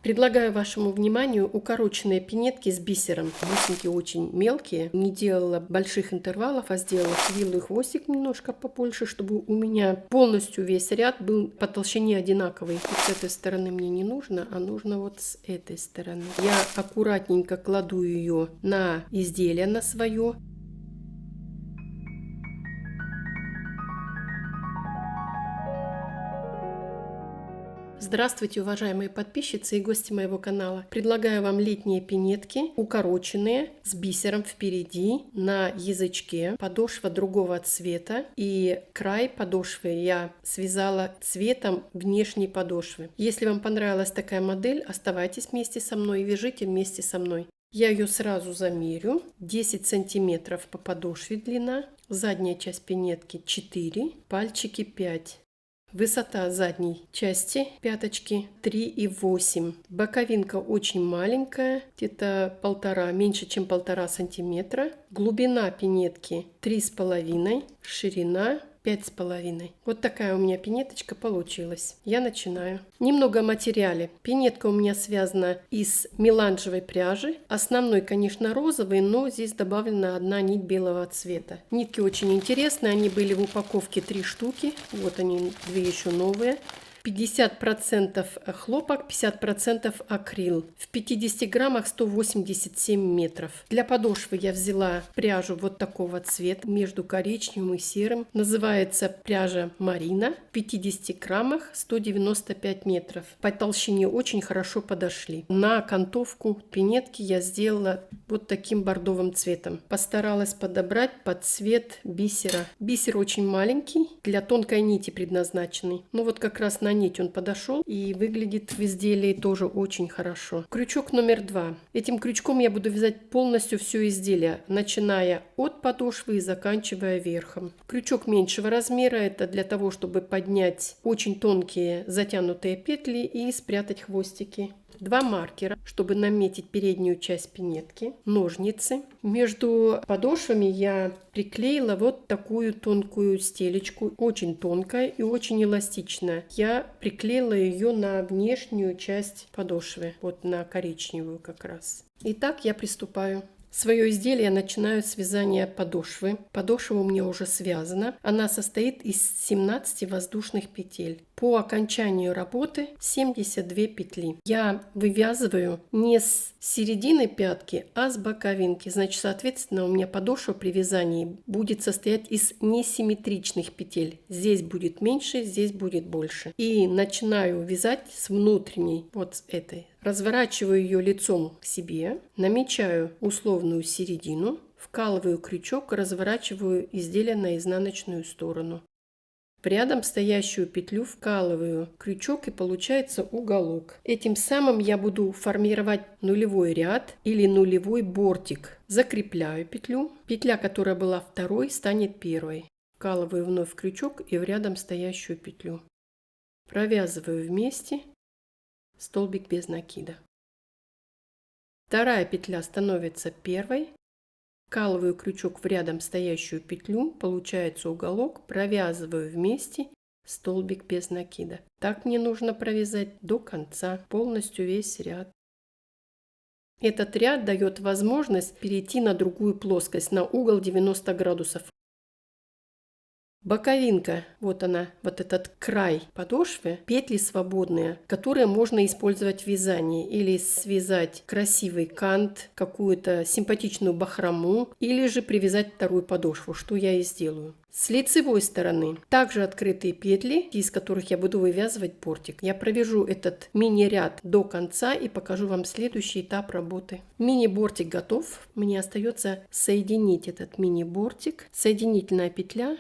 Предлагаю вашему вниманию укороченные пинетки с бисером. Бусинки очень мелкие, не делала больших интервалов, а сделала кривый хвостик немножко побольше, чтобы у меня полностью весь ряд был по толщине одинаковый. И с этой стороны мне не нужно, а нужно вот с этой стороны. Я аккуратненько кладу ее на изделие, на свое. Здравствуйте, уважаемые подписчицы и гости моего канала. Предлагаю вам летние пинетки, укороченные, с бисером впереди, на язычке, подошва другого цвета, и край подошвы я связала цветом внешней подошвы. Если вам понравилась такая модель, оставайтесь вместе со мной и вяжите вместе со мной. Я ее сразу замерю. 10 сантиметров по подошве длина, задняя часть пинетки 4, пальчики 5. Высота задней части пяточки 3,8. Боковинка очень маленькая, где-то меньше чем 1,5 сантиметра. Глубина пинетки 3,5, ширина 5,5. Вот такая у меня пинеточка получилась. Я начинаю. Немного о материале. Пинетка у меня связана из меланжевой пряжи. Основной, конечно, розовый, но здесь добавлена одна нить белого цвета. Нитки очень интересные. Они были в упаковке 3 штуки. Вот они, 2 еще новые. 50% хлопок, 50% акрил. В 50 граммах 187 метров. Для подошвы я взяла пряжу вот такого цвета, между коричневым и серым. Называется пряжа Марина. В 50 граммах 195 метров. По толщине очень хорошо подошли. На окантовку пинетки я сделала вот таким бордовым цветом. Постаралась подобрать под цвет бисера. Бисер очень маленький, для тонкой нити предназначенный. Ну вот как раз на нить он подошел и выглядит в изделии тоже очень хорошо. Крючок номер 2. Этим крючком я буду вязать полностью все изделие, начиная от подошвы и заканчивая верхом. Крючок меньшего размера, это для того, чтобы поднять очень тонкие затянутые петли и спрятать хвостики. 2 маркера, чтобы наметить переднюю часть пинетки, ножницы. Между подошвами я приклеила вот такую тонкую стелечку, очень тонкая и очень эластичная. Я приклеила ее на внешнюю часть подошвы, вот на коричневую как раз. Итак, я приступаю. Свое изделие я начинаю с вязания подошвы. Подошва у меня уже связана. Она состоит из 17 воздушных петель. По окончанию работы 72 петли. Я вывязываю не с середины пятки, а с боковинки. Значит, соответственно, у меня подошва при вязании будет состоять из несимметричных петель. Здесь будет меньше, здесь будет больше. И начинаю вязать с внутренней, вот с этой. Разворачиваю ее лицом к себе, намечаю условную середину, вкалываю крючок, разворачиваю изделие на изнаночную сторону. В рядом стоящую петлю вкалываю крючок и получается уголок. Этим самым я буду формировать нулевой ряд или нулевой бортик. Закрепляю петлю. Петля, которая была второй, станет первой. Вкалываю вновь крючок и в рядом стоящую петлю. Провязываю вместе. Столбик без накида. Вторая петля становится первой. Вкалываю крючок в рядом стоящую петлю, получается уголок, провязываю вместе, столбик без накида. Так мне нужно провязать до конца, полностью весь ряд. Этот ряд дает возможность перейти на другую плоскость, на угол 90 градусов. Боковинка, вот она, вот этот край подошвы, петли свободные, которые можно использовать в вязании или связать красивый кант, какую-то симпатичную бахрому, или же привязать вторую подошву, что я и сделаю. С лицевой стороны также открытые петли, из которых я буду вывязывать бортик. Я провяжу этот мини-ряд до конца и покажу вам следующий этап работы. Мини-бортик готов. Мне остается соединить этот мини-бортик. Соединительная петля,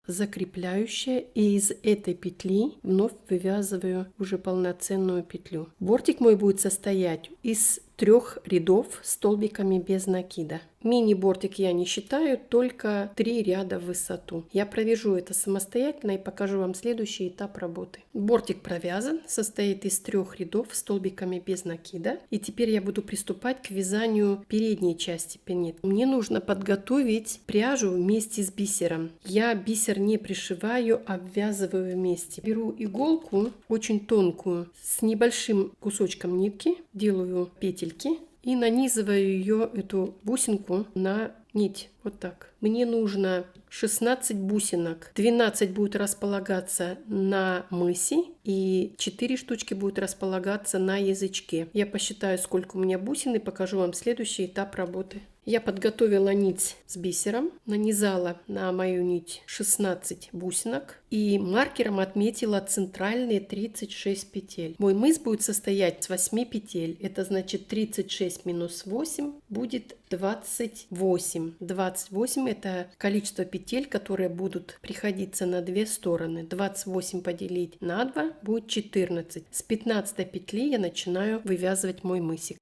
закрепляющая, и из этой петли вновь вывязываю уже полноценную петлю. Бортик мой будет состоять из трех рядов столбиками без накида. Мини-бортик я не считаю, только 3 ряда в высоту. Я провяжу это самостоятельно и покажу вам следующий этап работы. Бортик провязан, состоит из 3 рядов столбиками без накида. И теперь я буду приступать к вязанию передней части пинет. Мне нужно подготовить пряжу вместе с бисером. Я бисер не пришиваю, а обвязываю вместе. Беру иголку очень тонкую с небольшим кусочком нитки, делаю петельки и нанизываю ее, эту бусинку, на нить. Вот так. Мне нужно 16 бусинок. 12 будет располагаться на мысе и 4 штучки будут располагаться на язычке. Я посчитаю, сколько у меня бусин, и покажу вам следующий этап работы. Я подготовила нить с бисером, нанизала на мою нить 16 бусинок и маркером отметила центральные 36 петель. Мой мыс будет состоять из 8 петель. Это значит 36 минус 8 будет 28. 28 это количество петель, которые будут приходиться на две стороны. 28 поделить на 2 будет 14. С 15 петли я начинаю вывязывать мой мысик.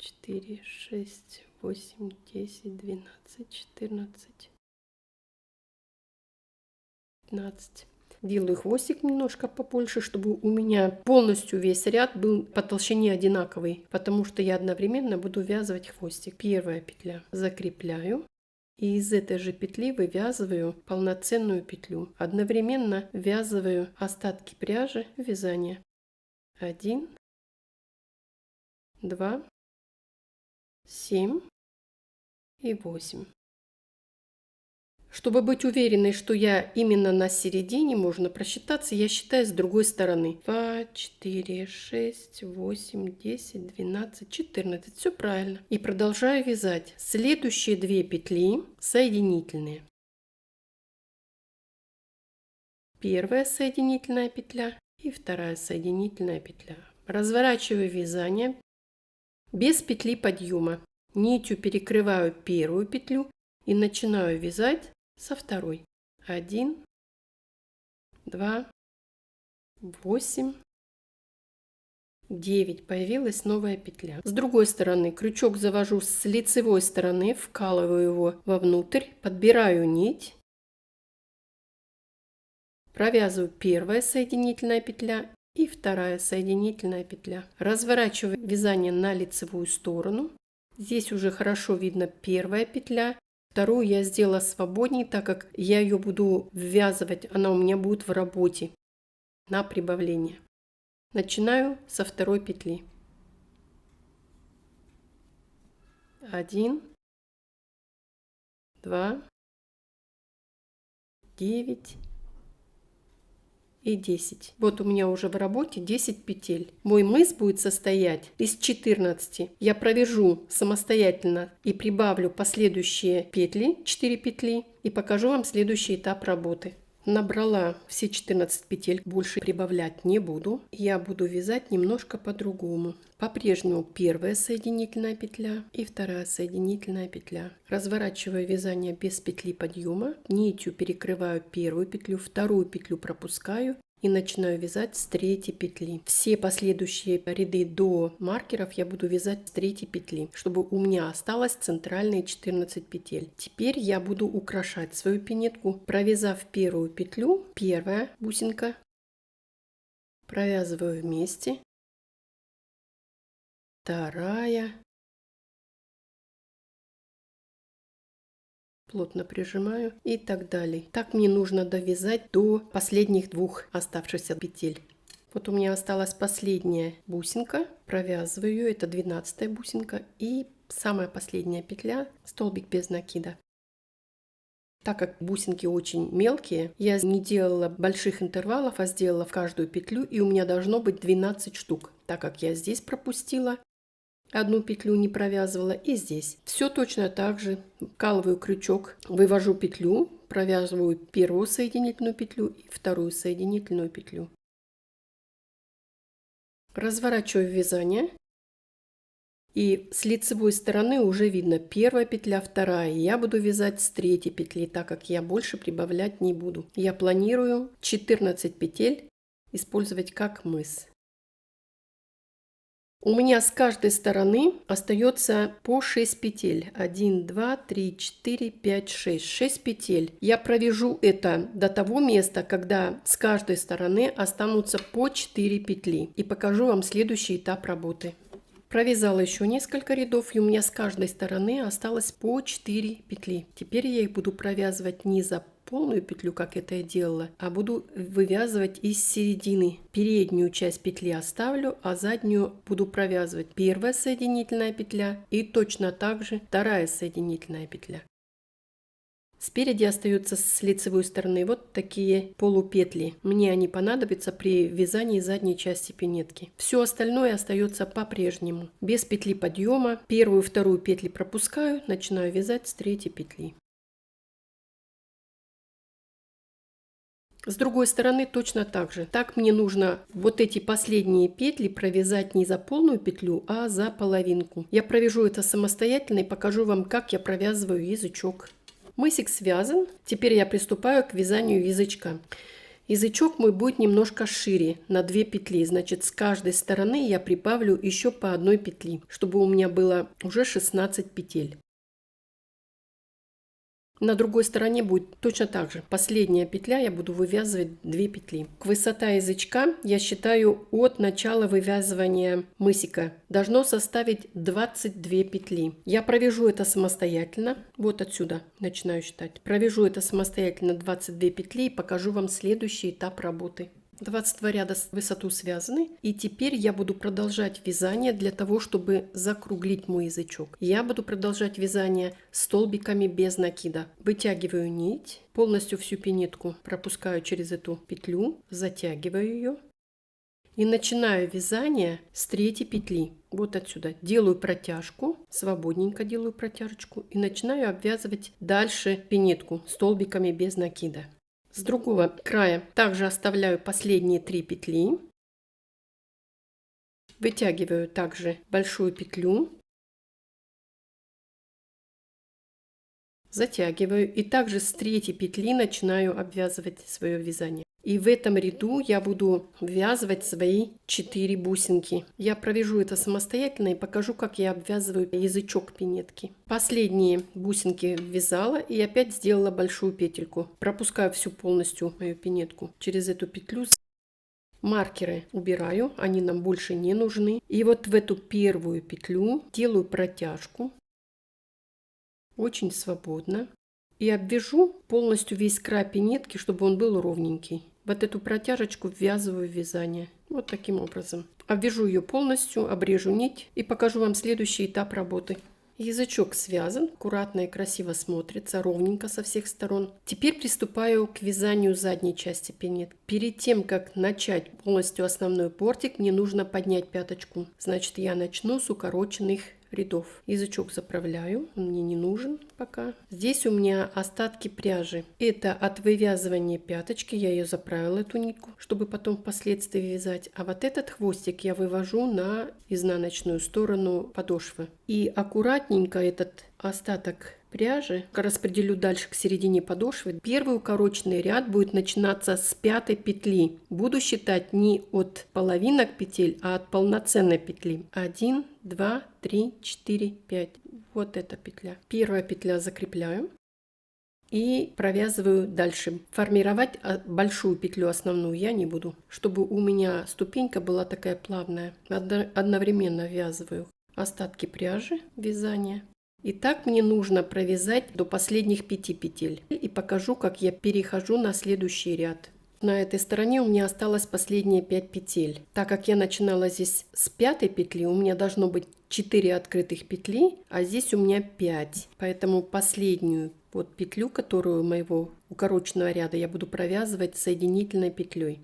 4, 6, 8, 10, 12, 14, 15. Делаю хвостик немножко побольше, чтобы у меня полностью весь ряд был по толщине одинаковый, потому что я одновременно буду вязывать хвостик. Первая петля закрепляю. И из этой же петли вывязываю полноценную петлю. Одновременно ввязываю остатки пряжи в вязание. 1, 2, 7 и 8. Чтобы быть уверенной, что я именно на середине, можно просчитаться, я считаю с другой стороны. 2, 4, 6, 8, 10, 12, 14. Все правильно. И продолжаю вязать. Следующие 2 петли соединительные. Первая соединительная петля и вторая соединительная петля. Разворачиваю вязание без петли подъема. Нитью перекрываю первую петлю и начинаю вязать со второй. 1, 2, 8, 9. Появилась новая петля. С другой стороны крючок завожу с лицевой стороны, вкалываю его вовнутрь, подбираю нить, провязываю первая соединительная петля и вторая соединительная петля. Разворачиваю вязание на лицевую сторону. Здесь уже хорошо видно первая петля. Вторую я сделала свободнее, так как я ее буду ввязывать, она у меня будет в работе на прибавление. Начинаю со второй петли. 1, 2, 9 и 10. Вот у меня уже в работе 10 петель. Мой мыс будет состоять из 14. Я провяжу самостоятельно и прибавлю последующие петли, 4 петли, и покажу вам следующий этап работы. Набрала все 14 петель, больше прибавлять не буду. Я буду вязать немножко по-другому. По-прежнему первая соединительная петля и вторая соединительная петля. Разворачиваю вязание без петли подъема. Нитью перекрываю первую петлю, вторую петлю пропускаю и начинаю вязать с третьей петли. Все последующие ряды до маркеров я буду вязать с третьей петли, чтобы у меня осталось центральные 14 петель. Теперь я буду украшать свою пинетку, провязав первую петлю, первая бусинка, провязываю вместе, вторая, плотно прижимаю и так далее. Так мне нужно довязать до последних 2 оставшихся петель. Вот у меня осталась последняя бусинка, провязываю ее, это 12-я бусинка, и самая последняя петля, столбик без накида. Так как бусинки очень мелкие, я не делала больших интервалов, а сделала в каждую петлю, и у меня должно быть 12 штук, так как я здесь пропустила одну петлю, не провязывала, и здесь. Все точно так же. Вкалываю крючок, вывожу петлю, провязываю первую соединительную петлю и вторую соединительную петлю. Разворачиваю вязание. И с лицевой стороны уже видно первая петля, вторая. Я буду вязать с третьей петли, так как я больше прибавлять не буду. Я планирую 14 петель использовать как мыс. У меня с каждой стороны остается по 6 петель. 1, 2, 3, 4, 5, 6. 6 петель. Я провяжу это до того места, когда с каждой стороны останутся по 4 петли. И покажу вам следующий этап работы. Провязала еще несколько рядов, и у меня с каждой стороны осталось по 4 петли. Теперь я их буду провязывать не за полную петлю, как это я делала, а буду вывязывать из середины. Переднюю часть петли оставлю, а заднюю буду провязывать. Первая соединительная петля и точно так же вторая соединительная петля. Спереди остаются с лицевой стороны вот такие полупетли. Мне они понадобятся при вязании задней части пинетки. Все остальное остается по-прежнему. Без петли подъема. Первую и вторую петли пропускаю, начинаю вязать с третьей петли. С другой стороны точно так же. Так мне нужно вот эти последние петли провязать не за полную петлю, а за половинку. Я провяжу это самостоятельно и покажу вам, как я провязываю язычок. Мысик связан. Теперь я приступаю к вязанию язычка. Язычок мой будет немножко шире, на 2 петли. Значит, с каждой стороны я прибавлю еще по одной петли, чтобы у меня было уже 16 петель. На другой стороне будет точно так же. Последняя петля, я буду вывязывать 2 петли. Высота язычка, я считаю, от начала вывязывания мысика должно составить 22 петли. Я провяжу это самостоятельно. Вот отсюда начинаю считать. Провяжу это самостоятельно 22 петли и покажу вам следующий этап работы. 22 ряда в высоту связаны, и теперь я буду продолжать вязание для того, чтобы закруглить мой язычок. Я буду продолжать вязание столбиками без накида. Вытягиваю нить, полностью всю пинетку пропускаю через эту петлю, затягиваю ее и начинаю вязание с третьей петли. Вот отсюда делаю протяжку, свободненько делаю протяжечку и начинаю обвязывать дальше пинетку столбиками без накида. С другого края также оставляю последние 3 петли. Вытягиваю также большую петлю. Затягиваю. И также с третьей петли начинаю обвязывать свое вязание. И в этом ряду я буду ввязывать свои 4 бусинки. Я провяжу это самостоятельно и покажу, как я обвязываю язычок пинетки. Последние бусинки ввязала и опять сделала большую петельку. Пропускаю всю полностью мою пинетку через эту петлю. Маркеры убираю, они нам больше не нужны. И вот в эту первую петлю делаю протяжку. Очень свободно. И обвяжу полностью весь край пинетки, чтобы он был ровненький. Вот эту протяжечку ввязываю в вязание. Вот таким образом. Обвяжу ее полностью, обрежу нить и покажу вам следующий этап работы. Язычок связан, аккуратно и красиво смотрится, ровненько со всех сторон. Теперь приступаю к вязанию задней части пинетки. Перед тем, как начать полностью основной бортик, мне нужно поднять пяточку. Значит, я начну с укороченных рядов. Язычок заправляю, он мне не нужен пока. Здесь у меня остатки пряжи. Это от вывязывания пяточки, я ее заправила, эту нитку, чтобы потом впоследствии вязать. А вот этот хвостик я вывожу на изнаночную сторону подошвы. И аккуратненько этот остаток пряжи распределю дальше к середине подошвы. Первый укороченный ряд будет начинаться с 5-й петли. Буду считать не от половинок петель, а от полноценной петли. 1, 2, 3, 4, 5. Вот эта петля. Первая петля закрепляю и провязываю дальше. Формировать большую петлю основную я не буду, чтобы у меня ступенька была такая плавная. Одновременно ввязываю остатки пряжи вязания. И так мне нужно провязать до последних 5 петель. И покажу, как я перехожу на следующий ряд. На этой стороне у меня осталось последние 5 петель. Так как я начинала здесь с 5-й петли, у меня должно быть 4 открытых петли, а здесь у меня 5. Поэтому последнюю вот петлю, которую моего укороченного ряда, я буду провязывать соединительной петлей.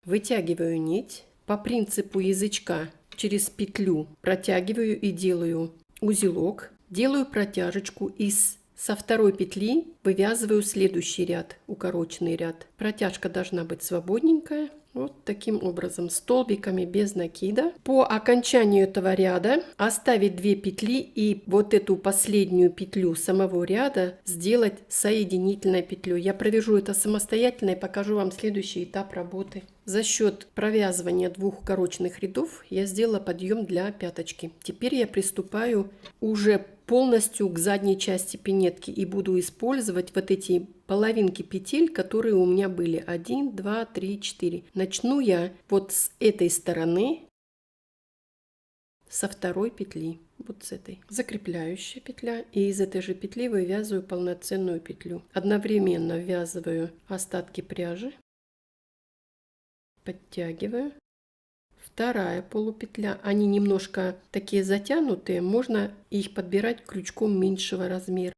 Вытягиваю нить. По принципу язычка через петлю протягиваю и делаю узелок, делаю протяжечку и со 2-й петли вывязываю следующий ряд, укороченный ряд. Протяжка должна быть свободненькая. Вот таким образом, столбиками без накида. По окончанию этого ряда оставить 2 петли и вот эту последнюю петлю самого ряда сделать соединительной петлей. Я провяжу это самостоятельно и покажу вам следующий этап работы. За счет провязывания 2 укороченных рядов я сделала подъем для пяточки. Теперь я приступаю уже полностью к задней части пинетки и буду использовать вот эти половинки петель, которые у меня были. 1, 2, 3, 4. Начну я вот с этой стороны, со второй петли. Вот с этой. Закрепляющая петля. И из этой же петли вывязываю полноценную петлю. Одновременно ввязываю остатки пряжи. Подтягиваю. Вторая полупетля. Они немножко такие затянутые. Можно их подбирать крючком меньшего размера.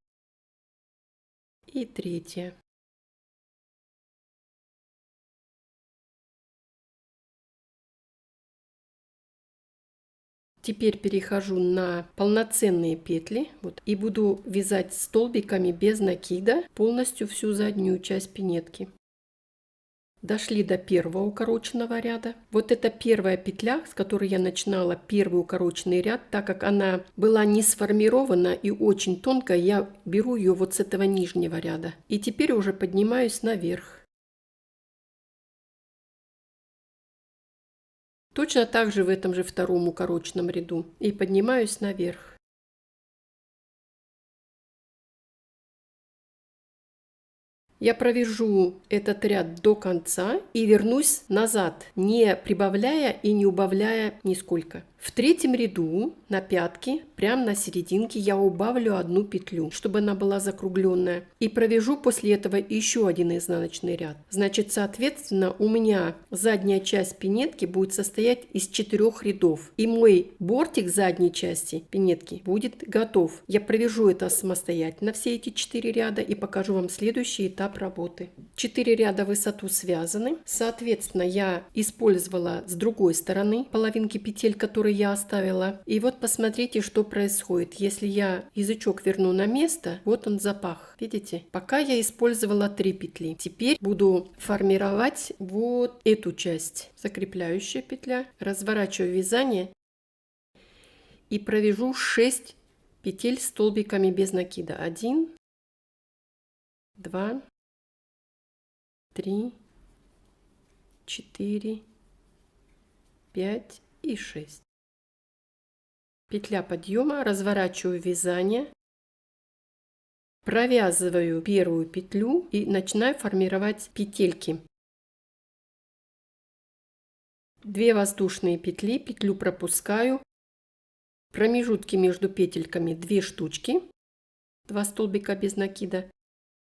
И третья. Теперь перехожу на полноценные петли вот, и буду вязать столбиками без накида полностью всю заднюю часть пинетки. Дошли до первого укороченного ряда. Вот это первая петля, с которой я начинала первый укороченный ряд, так как она была не сформирована и очень тонкая, я беру ее вот с этого нижнего ряда. И теперь уже поднимаюсь наверх. Точно так же в этом же втором укороченном ряду. И поднимаюсь наверх. Я провяжу этот ряд до конца и вернусь назад, не прибавляя и не убавляя нисколько. В третьем ряду на пятке, прямо на серединке, я убавлю одну петлю, чтобы она была закругленная. И провяжу после этого еще один изнаночный ряд. Значит, соответственно, у меня задняя часть пинетки будет состоять из 4 рядов. И мой бортик задней части пинетки будет готов. Я провяжу это самостоятельно, все эти 4 ряда, и покажу вам следующий этап работы. 4 ряда в высоту связаны. Соответственно, я использовала с другой стороны половинки петель, которые я оставила. И вот посмотрите, что происходит. Если я язычок верну на место, вот он запах. Видите? Пока я использовала 3 петли. Теперь буду формировать вот эту часть. Закрепляющая петля. Разворачиваю вязание и провяжу 6 петель столбиками без накида. 1, 2, 3, 4, 5 и 6. Петля подъема, разворачиваю вязание, провязываю первую петлю и начинаю формировать петельки. 2 воздушные петли, петлю пропускаю, промежутки между петельками 2 штучки, 2 столбика без накида,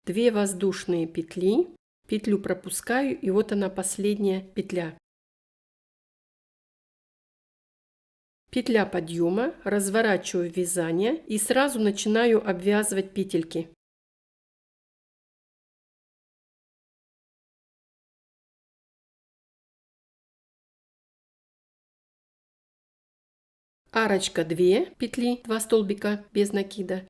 2 воздушные петли, петлю пропускаю, и вот она последняя петля. Петля подъема, разворачиваю вязание и сразу начинаю обвязывать петельки. Арочка 2 петли, 2 столбика без накида.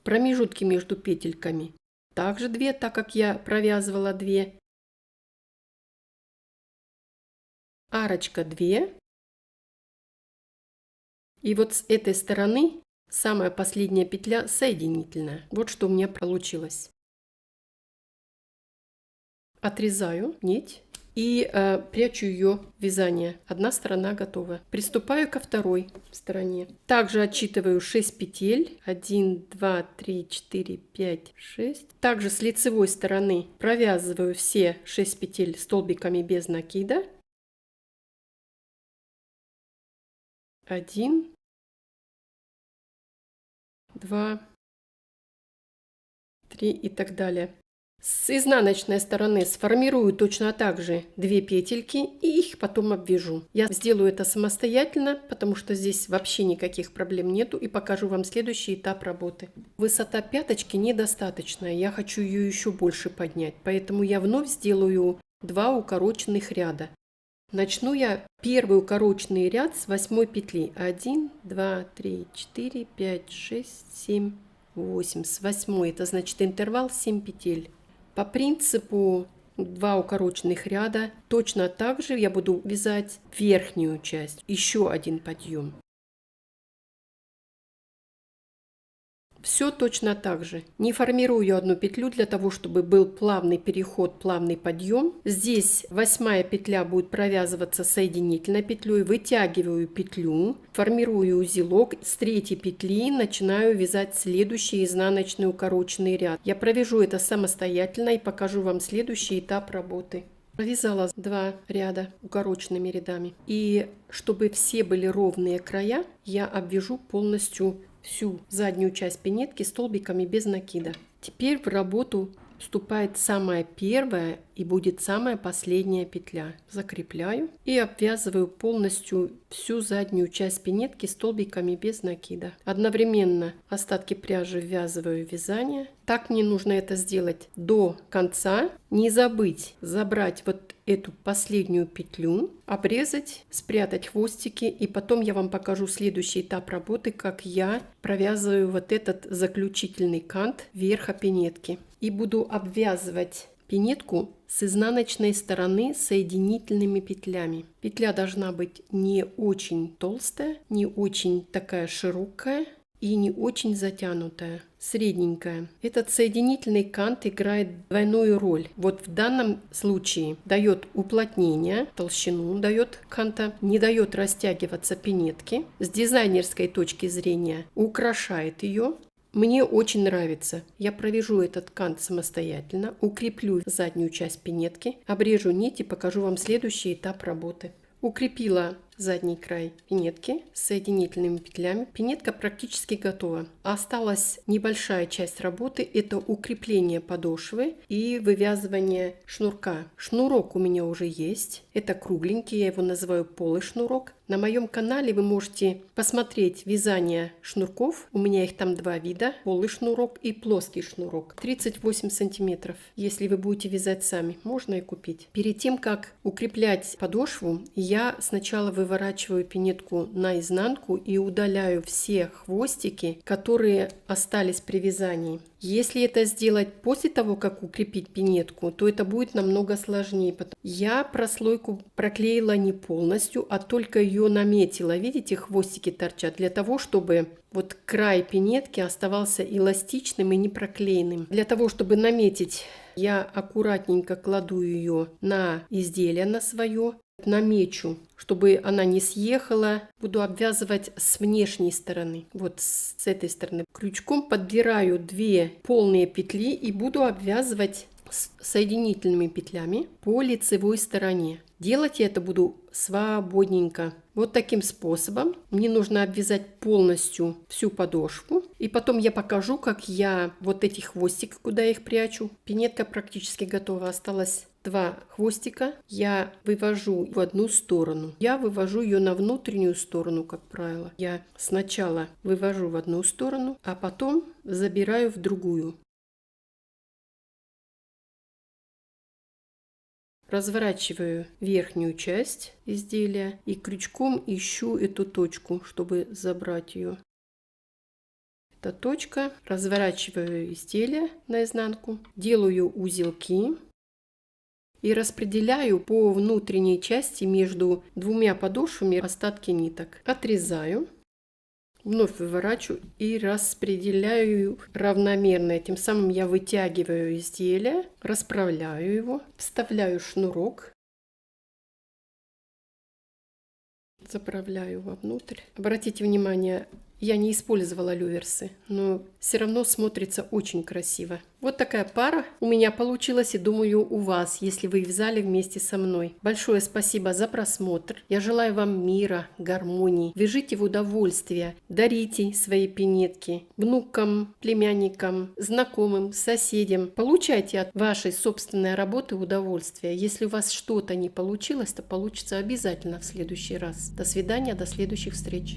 Промежутки между петельками также 2, так как я провязывала 2. Арочка 2. И вот с этой стороны самая последняя петля соединительная. Вот что у меня получилось. Отрезаю нить и прячу ее в вязание. Одна сторона готова. Приступаю ко второй стороне. Также отсчитываю 6 петель. 1, 2, 3, 4, 5, 6. Также с лицевой стороны провязываю все 6 петель столбиками без накида. 1, 2, 3 и так далее. С изнаночной стороны сформирую точно так же 2 петельки и их потом обвяжу. Я сделаю это самостоятельно, потому что здесь вообще никаких проблем нету, и покажу вам следующий этап работы. Высота пяточки недостаточная, я хочу ее еще больше поднять, поэтому я вновь сделаю 2 укороченных ряда. Начну я первый укороченный ряд с 8 петли. 1, 2, 3, 4, 5, 6, 7, 8. С 8 это значит интервал 7 петель. По принципу 2 укороченных ряда точно так же я буду вязать верхнюю часть. Еще один подъем. Все точно так же. Не формирую одну петлю для того, чтобы был плавный переход, плавный подъем. Здесь 8-я петля будет провязываться соединительной петлей. Вытягиваю петлю, формирую узелок. С 3-й петли начинаю вязать следующий изнаночный укороченный ряд. Я провяжу это самостоятельно и покажу вам следующий этап работы. Провязала 2 ряда укороченными рядами. И чтобы все были ровные края, я обвяжу полностью всю заднюю часть пинетки столбиками без накида. Теперь в работу вступает самая первая и будет самая последняя петля. Закрепляю и обвязываю полностью всю заднюю часть пинетки столбиками без накида. Одновременно остатки пряжи ввязываю в вязание. Так мне нужно это сделать до конца. Не забыть забрать вот эту последнюю петлю, обрезать, спрятать хвостики, и потом я вам покажу следующий этап работы, как я провязываю вот этот заключительный кант верха пинетки. И буду обвязывать пинетку с изнаночной стороны соединительными петлями. Петля должна быть не очень толстая, не очень такая широкая и не очень затянутая, средненькая. Этот соединительный кант играет двойную роль. Вот в данном случае дает уплотнение, толщину дает канта, не дает растягиваться пинетки. С дизайнерской точки зрения украшает ее. Мне очень нравится. Я провяжу этот кант самостоятельно, укреплю заднюю часть пинетки, обрежу нить и покажу вам следующий этап работы. Укрепила задний край пинетки с соединительными петлями. Пинетка практически готова. Осталась небольшая часть работы. Это укрепление подошвы и вывязывание шнурка. Шнурок у меня уже есть. Это кругленький, я его называю полый шнурок. На моем канале вы можете посмотреть вязание шнурков. У меня их там 2 вида. Полый шнурок и плоский шнурок. 38 сантиметров. Если вы будете вязать сами, можно и купить. Перед тем, как укреплять подошву, я сначала выворачиваю пинетку наизнанку и удаляю все хвостики, которые остались при вязании. Если это сделать после того, как укрепить пинетку, то это будет намного сложнее. Я прослойку проклеила не полностью, а только ее наметила. Видите, хвостики торчат, для того, чтобы вот край пинетки оставался эластичным и не проклеенным. Для того, чтобы наметить, я аккуратненько кладу ее на изделие на свое. Намечу, чтобы она не съехала. Буду обвязывать с внешней стороны. Вот с этой стороны. Крючком подбираю 2 полные петли и буду обвязывать с соединительными петлями по лицевой стороне. Делать я это буду свободненько. Вот таким способом. Мне нужно обвязать полностью всю подошву. И потом я покажу, как я вот эти хвостики, куда я их прячу. Пинетка практически готова. Осталось 2 хвостика. Я вывожу в одну сторону. Я вывожу ее на внутреннюю сторону, как правило. Я сначала вывожу в одну сторону, а потом забираю в другую. Разворачиваю верхнюю часть изделия и крючком ищу эту точку, чтобы забрать ее. Это точка. Разворачиваю изделие наизнанку, делаю узелки и распределяю по внутренней части между 2 подошвами остатки ниток. Отрезаю. Вновь выворачиваю и распределяю равномерно. Тем самым я вытягиваю изделие, расправляю его, вставляю шнурок, заправляю вовнутрь. Обратите внимание, я не использовала люверсы, но все равно смотрится очень красиво. Вот такая пара у меня получилась, и думаю, у вас, если вы вязали вместе со мной. Большое спасибо за просмотр. Я желаю вам мира, гармонии. Вяжите в удовольствие. Дарите свои пинетки внукам, племянникам, знакомым, соседям. Получайте от вашей собственной работы удовольствие. Если у вас что-то не получилось, то получится обязательно в следующий раз. До свидания, до следующих встреч.